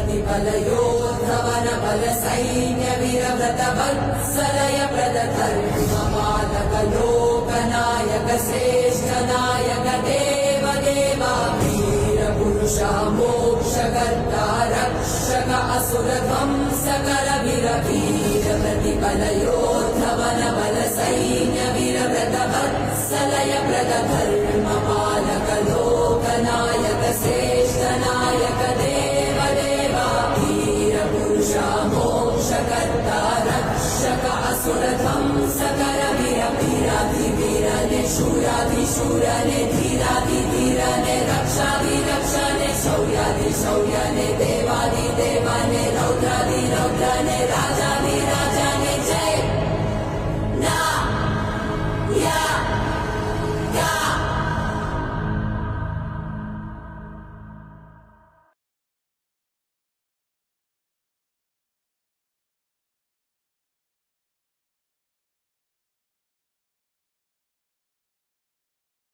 प्रतिबलयोद्धवन बल सैन्य वीरव्रत वत्सलय प्रदधर्मपालक लोकनायक श्रेष्ठ नायक देव देवा वीर पुरुषा मोक्षकर्ता रक्षक असुर ध्वंसकर वीर प्रतिबलयोद्धवन बल सैन्य वीरव्रत वत्सलय प्रदधर्मपालक लोकनायक श्रेष्ठ नायक देव देवा वीर पुरुषा मोक्षकर्ता रक्षक असुर ध्वंसकर वीर वीराधिवीरने शूराधिशूरने धीराधिधीरने रक्षाधिरक्षणे शौर्याधिशौर्यने देवाधिदेवने रौद्राधिरौद्रने राजा